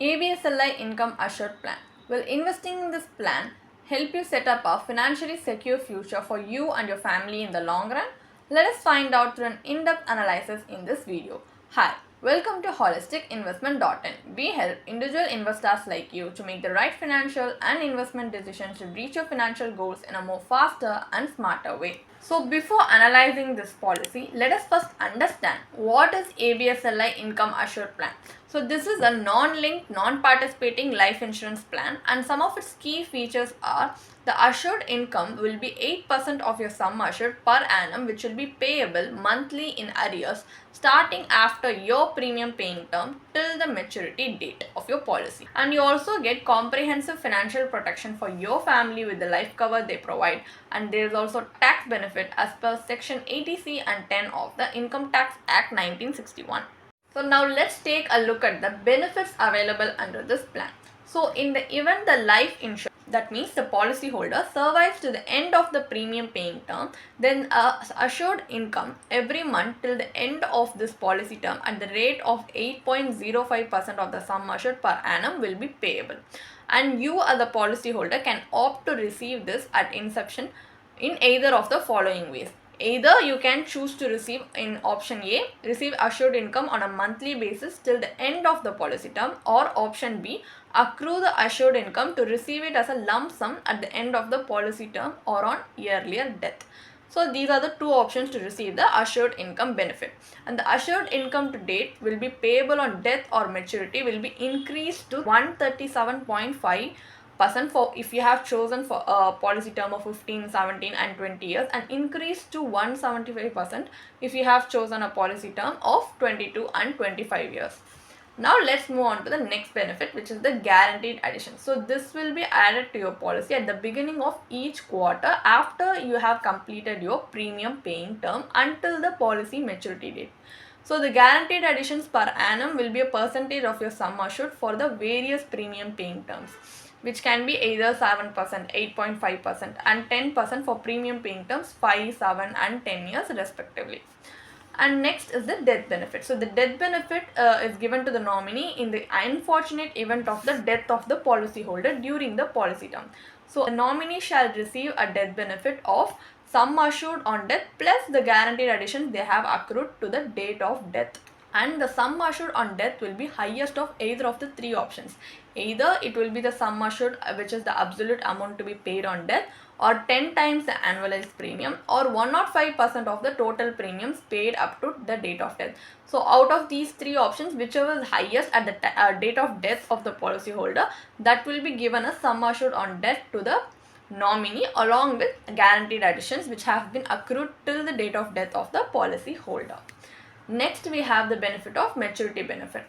ABSLI Income Assured Plan. Will investing in this plan help you set up a financially secure future for you and your family in the long run? Let us find out through an in-depth analysis in this video. Hi, welcome to holisticinvestment.in. We help individual investors like you to make the right financial and investment decisions to reach your financial goals in a more faster and smarter way. So before analyzing this policy, let us first understand what is ABSLI Income Assured Plan. So this is a non-linked, non-participating life insurance plan, and some of its key features are the assured income will be 8% of your sum assured per annum, which will be payable monthly in arrears starting after your premium paying term till the maturity date of your policy. And you also get comprehensive financial protection for your family with the life cover they provide, and there is also tax benefit as per section 80C and 10 of the Income Tax Act 1961. So now let's take a look at the benefits available under this plan. So in the event the life insurance, that means the policyholder survives to the end of the premium paying term, then assured income every month till the end of this policy term at the rate of 8.05% of the sum assured per annum will be payable. And you as the policyholder can opt to receive this at inception in either of the following ways. Either you can choose to receive in option A, receive assured income on a monthly basis till the end of the policy term, or option B, accrue the assured income to receive it as a lump sum at the end of the policy term or on earlier death. So these are the two options to receive the assured income benefit. And the assured income to date will be payable on death or maturity will be increased to 137.5% for if you have chosen for a policy term of 15, 17 and 20 years, and increase to 175% if you have chosen a policy term of 22 and 25 years. Now let's move on to the next benefit, which is the guaranteed addition. So this will be added to your policy at the beginning of each quarter after you have completed your premium paying term until the policy maturity date. So the guaranteed additions per annum will be a percentage of your sum assured for the various premium paying terms, which can be either 7%, 8.5% and 10% for premium paying terms 5, 7 and 10 years respectively. And next is the death benefit. So the death benefit is given to the nominee in the unfortunate event of the death of the policyholder during the policy term. So the nominee shall receive a death benefit of sum assured on death plus the guaranteed additions they have accrued to the date of death. And the sum assured on death will be highest of either of the three options. Either it will be the sum assured, which is the absolute amount to be paid on death, or 10 times the annualized premium, or 105% of the total premiums paid up to the date of death. So out of these three options, whichever is highest at the date of death of the policyholder, that will be given a sum assured on death to the nominee along with guaranteed additions which have been accrued till the date of death of the policyholder. Next, we have the benefit of maturity benefit.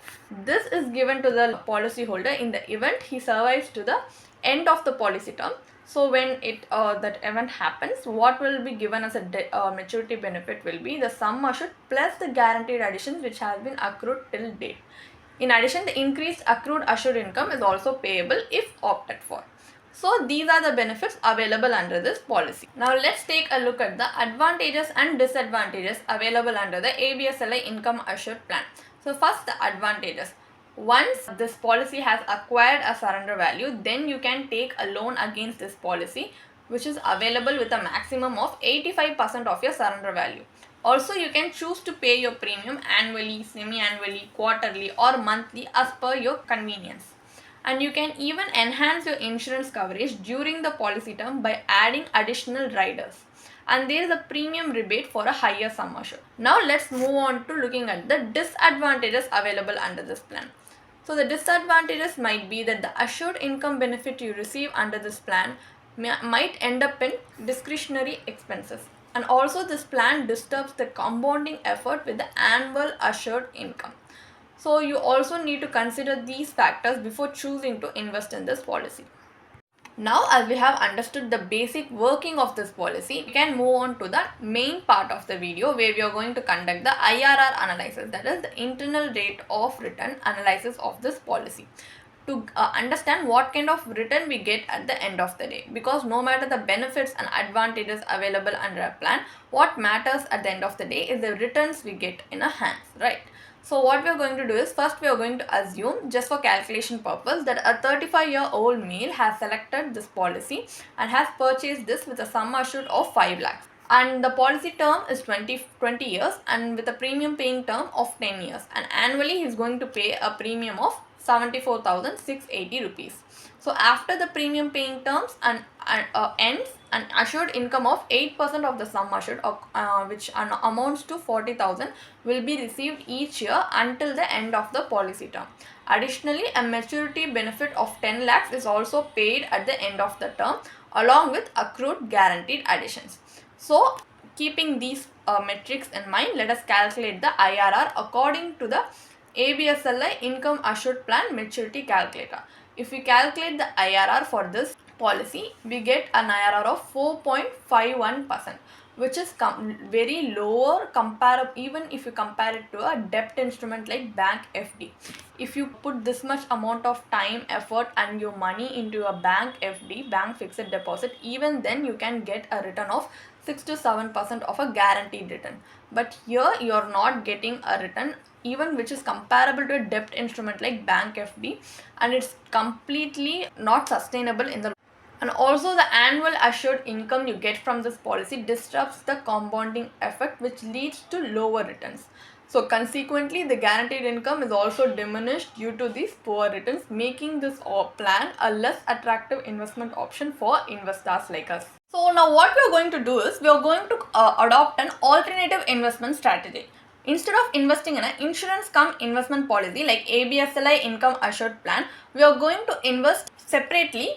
This is given to the policyholder in the event he survives to the end of the policy term. So when that event happens, what will be given as a maturity benefit will be the sum assured plus the guaranteed additions which has been accrued till date. In addition, the increased accrued assured income is also payable if opted for. So these are the benefits available under this policy. Now let's take a look at the advantages and disadvantages available under the ABSLI Income Assured Plan. So first, the advantages. Once this policy has acquired a surrender value, then you can take a loan against this policy, which is available with a maximum of 85% of your surrender value. Also, you can choose to pay your premium annually, semi-annually, quarterly or monthly as per your convenience. And you can even enhance your insurance coverage during the policy term by adding additional riders. And there is a premium rebate for a higher sum assured. Now let's move on to looking at the disadvantages available under this plan. So the disadvantages might be that the assured income benefit you receive under this plan might end up in discretionary expenses. And also this plan disturbs the compounding effort with the annual assured income. So you also need to consider these factors before choosing to invest in this policy. Now, as we have understood the basic working of this policy, we can move on to the main part of the video where we are going to conduct the IRR analysis, that is the internal rate of return analysis of this policy. to understand what kind of return we get at the end of the day, because no matter the benefits and advantages available under a plan, what matters at the end of the day is the returns we get in our hands, right? So what we are going to do is, first we are going to assume, just for calculation purpose, that a 35-year-old male has selected this policy and has purchased this with a sum assured of 5 lakhs. And the policy term is 20 years and with a premium paying term of 10 years. And annually he is going to pay a premium of 74,680 rupees. So after the premium paying terms ends, an assured income of 8% of the sum assured, which amounts to 40,000, will be received each year until the end of the policy term. Additionally, a maturity benefit of 10 lakhs is also paid at the end of the term, along with accrued guaranteed additions. So keeping these metrics in mind, let us calculate the IRR according to the ABSLI Income Assured Plan Maturity Calculator. If we calculate the IRR for this policy, we get an IRR of 4.51%, which is very lower even if you compare it to a debt instrument like bank FD. If you put this much amount of time, effort and your money into a bank FD, bank fixed deposit, even then you can get a return of 6 to 7% of a guaranteed return. But here you are not getting a return even which is comparable to a debt instrument like bank FD, and it's completely not sustainable in the. And also the annual assured income you get from this policy disrupts the compounding effect, which leads to lower returns. So consequently, the guaranteed income is also diminished due to these poor returns, making this plan a less attractive investment option for investors like us. So now what we are going to do is, we are going to adopt an alternative investment strategy. Instead of investing in an insurance cum investment policy like ABSLI Income Assured Plan, we are going to invest separately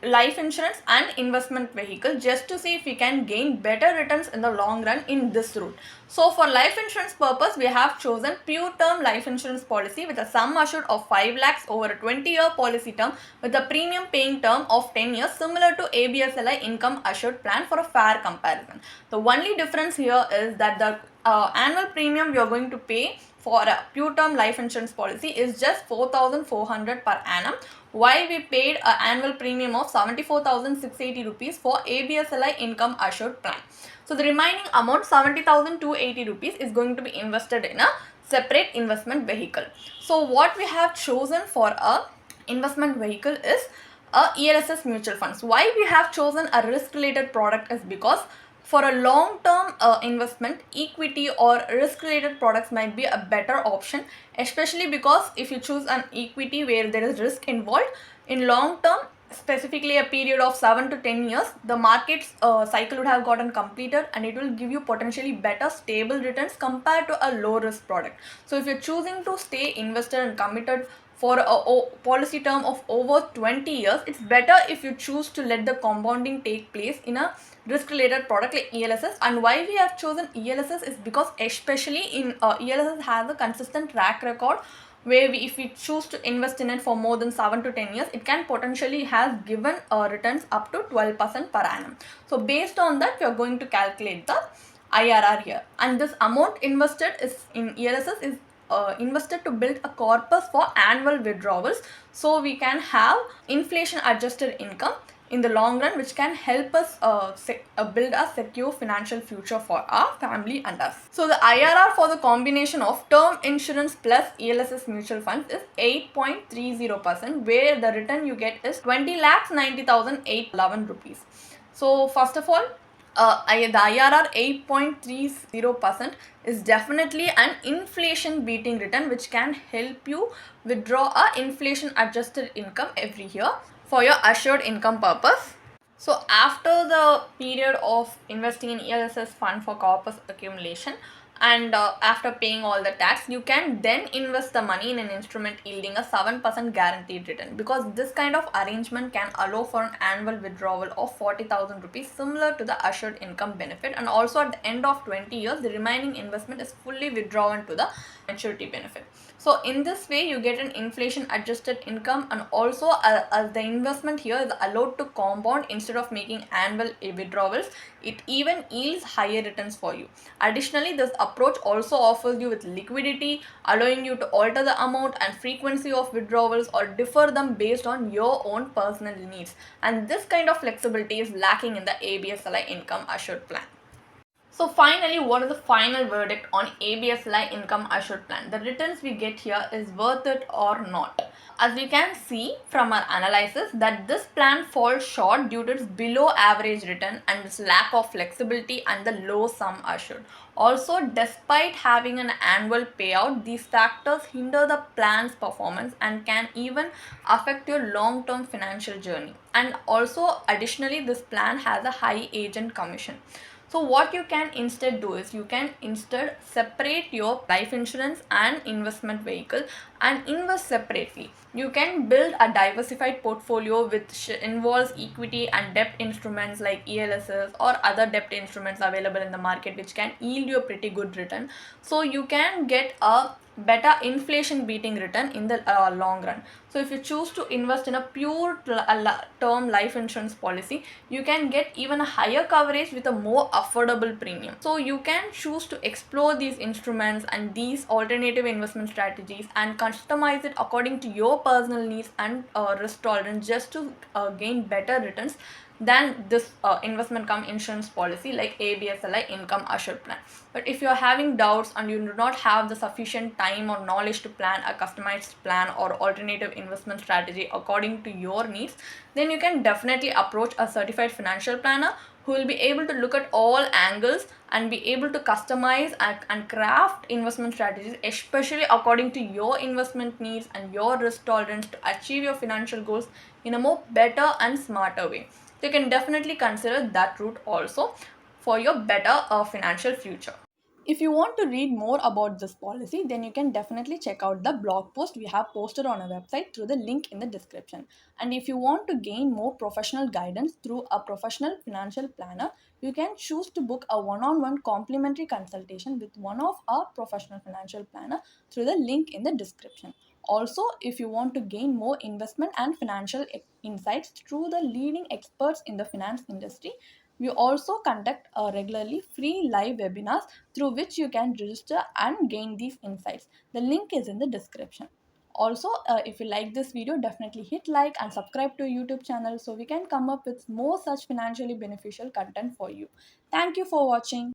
life insurance and investment vehicle, just to see if we can gain better returns in the long run in this route. So for life insurance purpose, we have chosen pure term life insurance policy with a sum assured of 5 lakhs over a 20-year policy term with a premium paying term of 10 years, similar to ABSLI Income Assured Plan for a fair comparison. The only difference here is that the annual premium we are going to pay for a pure term life insurance policy is just 4,400 per annum, while we paid an annual premium of 74,680 rupees for ABSLI Income Assured Plan. So the remaining amount, 70,280 rupees, is going to be invested in a separate investment vehicle. So what we have chosen for a investment vehicle is a ELSS mutual funds. Why we have chosen a risk related product is because for a long term investment, equity or risk related products might be a better option, especially because if you choose an equity where there is risk involved, in long term, specifically a period of 7 to 10 years, the market's cycle would have gotten completed and it will give you potentially better stable returns compared to a low risk product. So if you're choosing to stay invested and committed for a policy term of over 20 years, it's better if you choose to let the compounding take place in a risk related product like ELSS. And why we have chosen ELSS is because especially in ELSS has a consistent track record where if we choose to invest in it for more than 7 to 10 years, it can potentially have given returns up to 12% per annum. So based on that, we are going to calculate the IRR here, and this amount invested is in ELSS is invested to build a corpus for annual withdrawals, so we can have inflation adjusted income in the long run, which can help us build a secure financial future for our family and us. So the IRR for the combination of term insurance plus ELSS mutual funds is 8.30%, where the return you get is 20,90,811 rupees. So first of all, the IRR 8.30% is definitely an inflation beating return, which can help you withdraw a inflation adjusted income every year for your assured income purpose. So after the period of investing in ELSS fund for corpus accumulation and after paying all the tax, you can then invest the money in an instrument yielding a 7% guaranteed return, because this kind of arrangement can allow for an annual withdrawal of 40,000 rupees, similar to the assured income benefit, and also at the end of 20 years the remaining investment is fully withdrawn to the maturity benefit. So in this way you get an inflation adjusted income, and also the investment here is allowed to compound instead of making annual withdrawals. It even yields higher returns for you. Additionally, this approach also offers you with liquidity, allowing you to alter the amount and frequency of withdrawals or differ them based on your own personal needs. And this kind of flexibility is lacking in the ABSLI income assured plan. So finally, what is the final verdict on ABSLI income assured plan? The returns we get here is worth it or not? As we can see from our analysis that this plan falls short due to its below average return and its lack of flexibility and the low sum assured. Also, despite having an annual payout, these factors hinder the plan's performance and can even affect your long-term financial journey. And also, additionally, this plan has a high agent commission. So what you can instead do is you can instead separate your life insurance and investment vehicle and invest separately. You can build a diversified portfolio which involves equity and debt instruments like ELSs or other debt instruments available in the market which can yield you a pretty good return. So you can get a better inflation beating return in the long run. So if you choose to invest in a pure term life insurance policy, you can get even a higher coverage with a more affordable premium. So you can choose to explore these instruments and these alternative investment strategies and customize it according to your personal needs and risk tolerance just to gain better returns than this investment cum insurance policy like ABSLI income assured plan. But if you are having doubts and you do not have the sufficient time or knowledge to plan a customized plan or alternative investment strategy according to your needs, then you can definitely approach a certified financial planner who will be able to look at all angles and be able to customize and craft investment strategies especially according to your investment needs and your risk tolerance to achieve your financial goals in a more better and smarter way. So you can definitely consider that route also for your better financial future. If you want to read more about this policy, then you can definitely check out the blog post we have posted on our website through the link in the description. And if you want to gain more professional guidance through a professional financial planner, you can choose to book a one-on-one complimentary consultation with one of our professional financial planner through the link in the description. Also, if you want to gain more investment and financial insights through the leading experts in the finance industry, we also conduct regularly free live webinars through which you can register and gain these insights. The link is in the description. Also, if you like this video, definitely hit like and subscribe to YouTube channel so we can come up with more such financially beneficial content for you. Thank you for watching.